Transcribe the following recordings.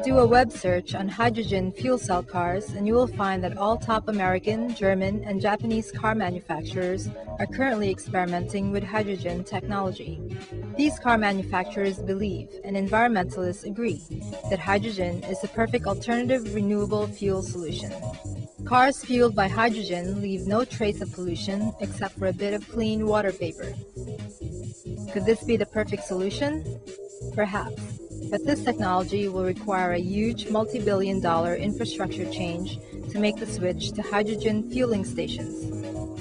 Do a web search on hydrogen fuel cell cars and you will find that all top American, German, and Japanese car manufacturers are currently experimenting with hydrogen technology. These car manufacturers believe, and environmentalists agree, that hydrogen is the perfect alternative renewable fuel solution. Cars fueled by hydrogen leave no trace of pollution except for a bit of clean water vapor. Could this be the perfect solution? Perhaps, but this technology will require a huge multi-billion-dollar infrastructure change to make the switch to hydrogen fueling stations.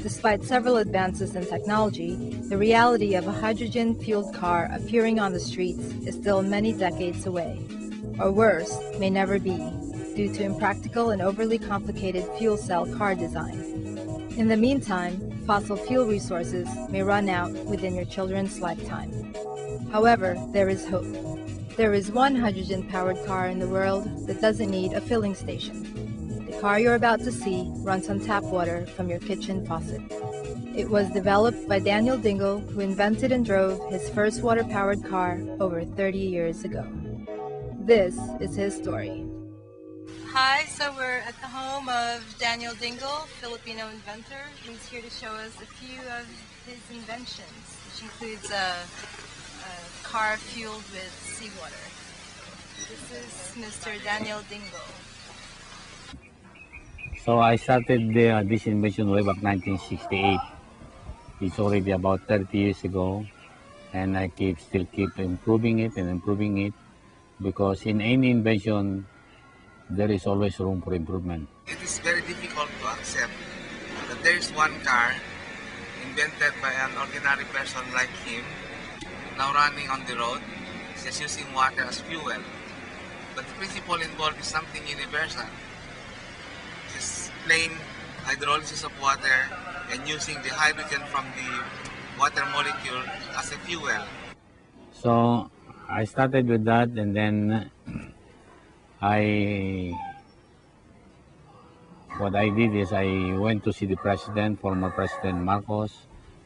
Despite several advances in technology, the reality of a hydrogen-fueled car appearing on the streets is still many decades away, or worse, may never be, due to impractical and overly complicated fuel cell car design. In the meantime, fossil fuel resources may run out within your children's lifetime. However, there is hope. There is one hydrogen-powered car in the world that doesn't need a filling station. The car you're about to see runs on tap water from your kitchen faucet. It was developed by Daniel Dingle, who invented and drove his first water-powered car over 30 years ago. This is his story. Hi, so we're at the home of Daniel Dingle, Filipino inventor. He's here to show us a few of his inventions, which includes a car fueled with seawater. This is Mr. Daniel Dingle. So I started this invention way back 1968. It's already about 30 years ago, and I still keep improving it because in any invention there is always room for improvement. It is very difficult to accept that there is one car invented by an ordinary person like him, now running on the road, just using water as fuel. But the principle involved is something universal. Just plain hydrolysis of water and using the hydrogen from the water molecule as a fuel. So I started with that, and then what I did is I went to see the president, former President Marcos,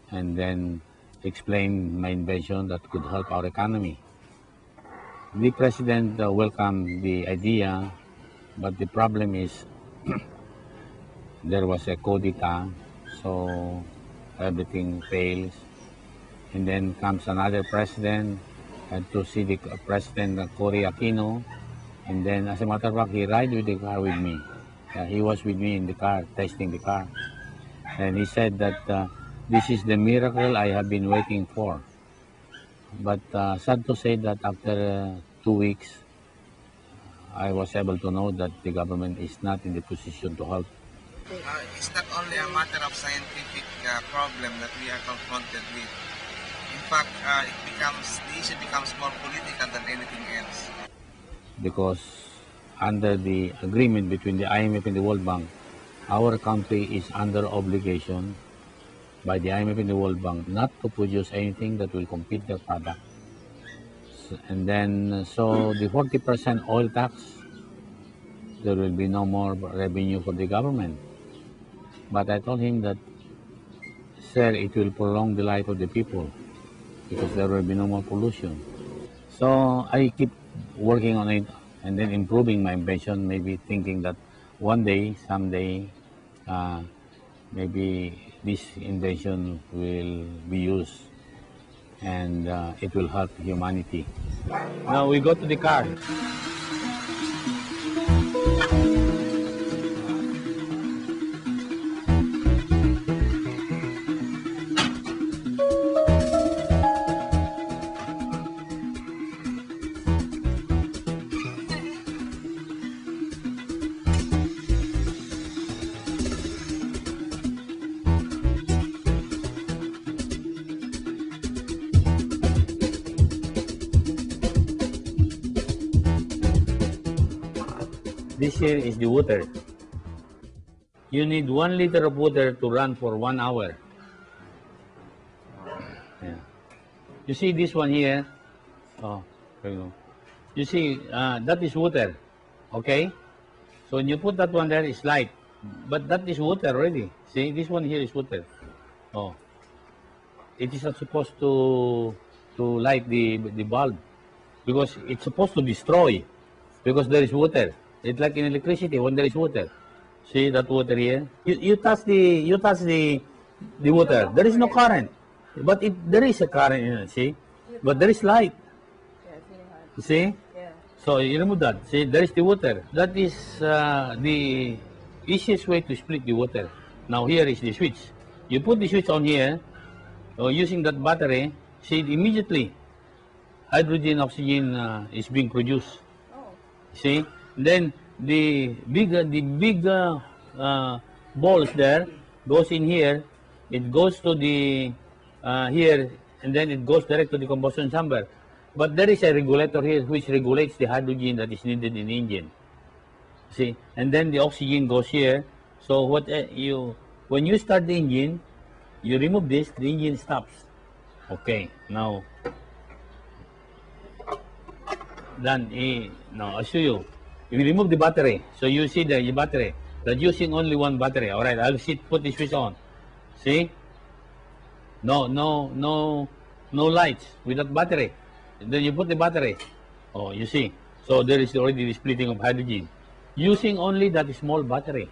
and then explained my invention that could help our economy. The president welcomed the idea, but the problem is there was a coup d'etat, so everything fails. And then comes another president, to see the President Cory Aquino, and then as a matter of fact, he ride with the car with me. He was with me in the car, testing the car. And he said that this is the miracle I have been waiting for. But sad to say that after 2 weeks, I was able to know that the government is not in the position to help. It's not only a matter of scientific problem that we are confronted with. In fact, the issue becomes more political than anything else. Because under the agreement between the IMF and the World Bank, our country is under obligation by the IMF and the World Bank not to produce anything that will compete their product. And then, so the 40% oil tax, there will be no more revenue for the government. But I told him that, sir, it will prolong the life of the people because there will be no more pollution. So I keep working on it and then improving my invention, maybe thinking that one day, someday, maybe this invention will be used and it will help humanity. Now we go to the car. This here is the water. You need 1 liter of water to run for 1 hour. Yeah. You see this one here? Oh, there you go. You see, that is water. Okay? So when you put that one there, it's light. But that is water already. See, this one here is water. Oh. It is not supposed to light the bulb. because it's supposed to destroy because there is water. It's like in electricity when there is water. See that water here? You touch the water. There is no current, but there is a current in it. See, but there is light. Yeah, it's really hard. You see? Yeah. So you remove that. See, there is the water. That is the easiest way to split the water. Now here is the switch. You put the switch on here, using that battery. See, immediately hydrogen, oxygen is being produced. Oh. See, then the big balls there goes in here. It goes to the here, and then it goes direct to the combustion chamber. But there is a regulator here which regulates the hydrogen that is needed in the engine. See, and then the oxygen goes here. So when you start the engine, you remove this, the engine stops. Okay, now then now I'll show you. You remove the battery. So you see the battery. That's using only one battery. All right, I'll put the switch on. See? No lights without battery. And then you put the battery. Oh, you see. So there is already the splitting of hydrogen using only that small battery.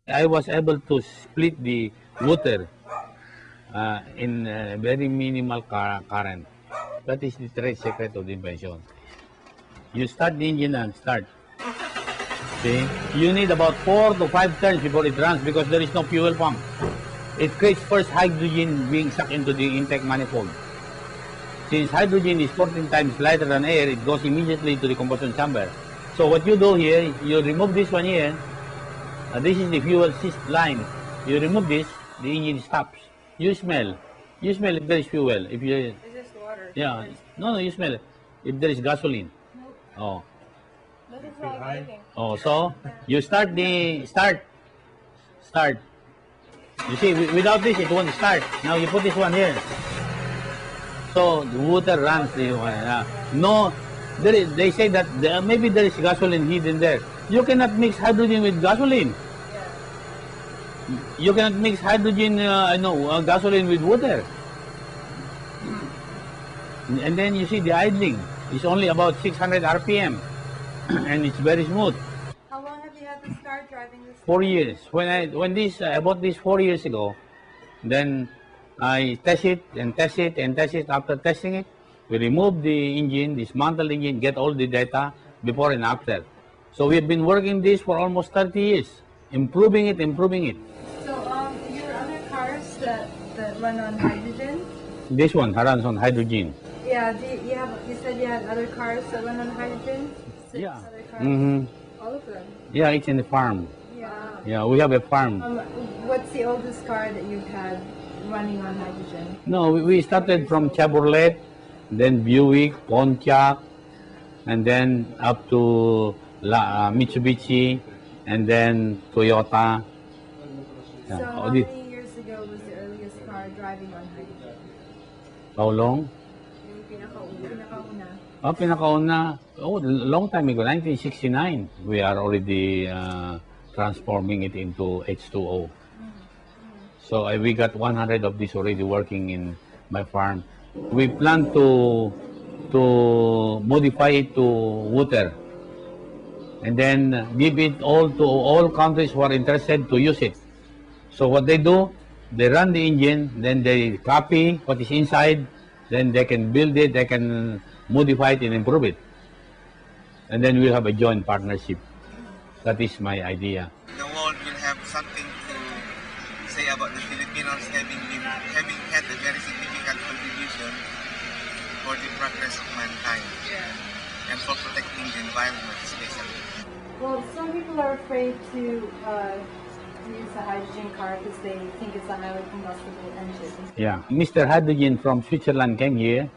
I was able to split the water in very minimal current. That is the trade secret of the invention. You start the engine and start. See, you need about 4 to 5 turns before it runs because there is no fuel pump. It creates first hydrogen being sucked into the intake manifold. Since hydrogen is 14 times lighter than air, it goes immediately to the combustion chamber. So what you do here, you remove this one here. This is the fuel line. You remove this, the engine stops. You smell if there is fuel. If you, Is this water? yeah, no, you smell it. If there is gasoline. Oh. But it's not working. Oh, so you start. You see, without this, it won't start. Now you put this one here. So the water runs. No, they say that maybe there is gasoline hidden there. You cannot mix hydrogen with gasoline. You cannot mix hydrogen, gasoline with water. And then you see the idling is only about 600 RPM, and it's very smooth. How long have you had this car driving this? 4 years. When I bought this 4 years ago, then I test it. After testing it, we remove the engine, dismantle the engine, get all the data before and after. So we've been working this for almost 30 years, improving it. So your other cars that run on hydrogen? This one runs on hydrogen. Yeah. You said you had other cars that run on hydrogen? Six Yeah. other cars? Mm-hmm. All of them? Yeah, it's in the farm. Yeah. Yeah, we have a farm. What's the oldest car that you've had running on hydrogen? No, we started from Chevrolet, then Buick, Pontiac, and then up to Mitsubishi, and then Toyota. So how many years ago was the earliest car driving on hydrogen? How long? Yung pinakauna. Pinakauna, long time ago, 1969. We are already transforming it into H2O. So we got 100 of these already working in my farm. We plan to modify it to water, and then give it all to all countries who are interested to use it. So what they do, they run the engine, then they copy what is inside, then they can build it, they can modify it and improve it. And then we'll have a joint partnership. That is my idea. The world will have something to say about the Filipinos having had a very significant contribution for the progress of mankind and for protecting the environment especially. Well, some people are afraid to use a hydrogen car because they think it's a highly combustible engine. Yeah. Mr. Hydrogen from Switzerland came here,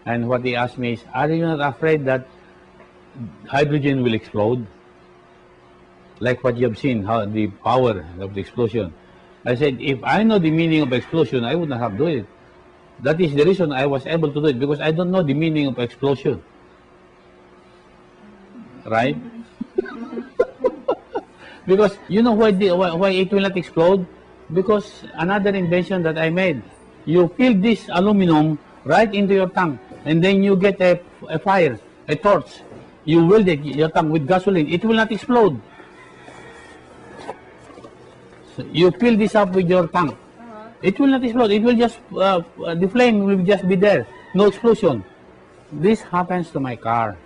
and what he asked me is, are you not afraid that hydrogen will explode? Like what you have seen, how the power of the explosion. I said, if I know the meaning of explosion, I would not have done it. That is the reason I was able to do it, because I don't know the meaning of explosion. Right? Because you know why it will not explode? Because another invention that I made. You fill this aluminum right into your tank, and then you get a a fire, a torch, you weld it, your tank with gasoline, it will not explode. So you fill this up with your tank. It will not explode. It will just, the flame will just be there. No explosion. This happens to my car.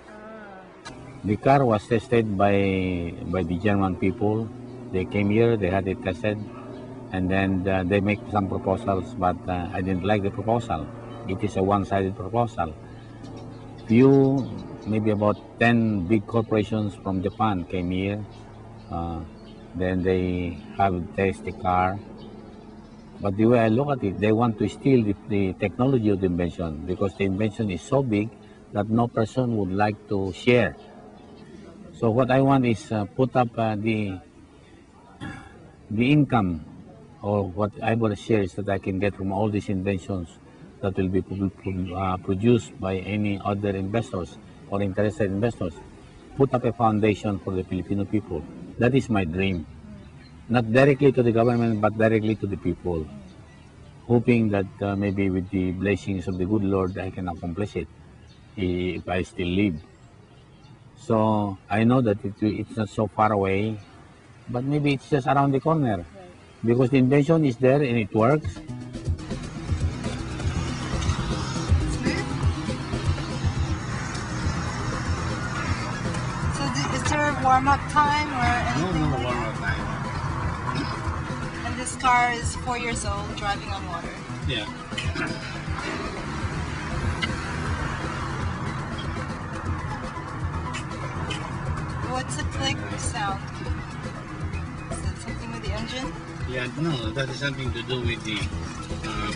The car was tested by the German people. They came here, they had it tested, and then they make some proposals, but I didn't like the proposal. It is a one-sided proposal. Few, maybe about 10 big corporations from Japan came here. Then they have tested the car. But the way I look at it, they want to steal the technology of the invention, because the invention is so big that no person would like to share. So what I want is put up the income, or what I want to share is that I can get from all these inventions that will be produced by any other investors or interested investors. Put up a foundation for the Filipino people. That is my dream. Not directly to the government, but directly to the people. Hoping that maybe with the blessings of the good Lord, I can accomplish it if I still live. So I know that it's not so far away, but maybe it's just around the corner. Because the invention is there and it works. So is there a warm-up time or anything? No warm-up time. And this car is 4 years old, driving on water. Yeah. What's the click sound? Is that something with the engine? Yeah, no, that is something to do with the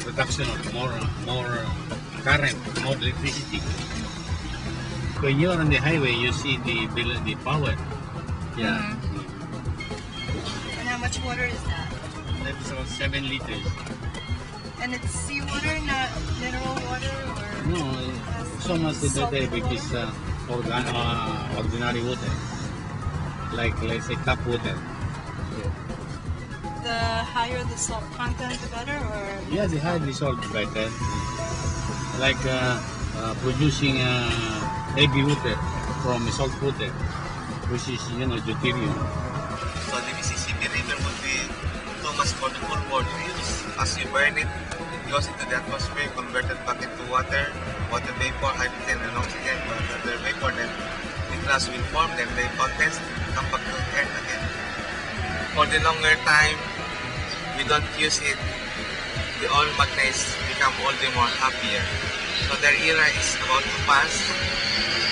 production of more current, more electricity. When you're on the highway, you see the power. Yeah. And how much water is that? That's about 7 liters. And it's seawater, not mineral water, or? No, so much the better because ordinary water, like let's say tap water. The higher the salt content, the better, or? Yeah, the higher the salt, the better. Like producing heavy water from salt water, which is deuterium. So the Mississippi River would be too much for the full board to use. As you burn it, it goes into the atmosphere, converted back into water vapor, hydrogen, and oxygen. Water vapor, then the glass will form, then they condense, come back to earth again. For the longer time, we don't use it, the oil magnates become all the more happier. So their era is about to pass,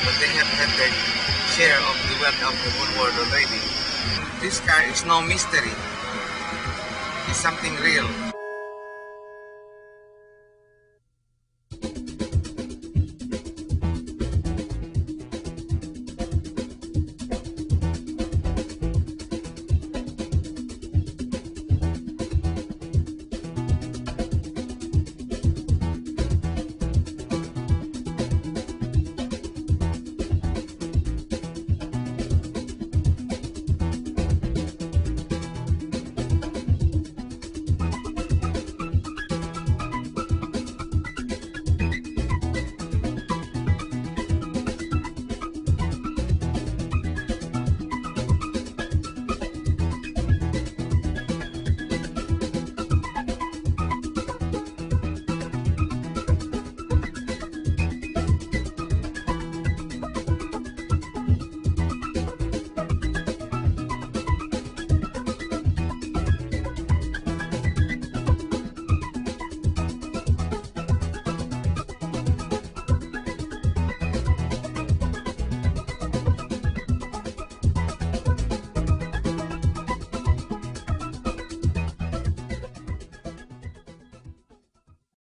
but they have had their share of the wealth of the whole world already. This car is no mystery. It's something real.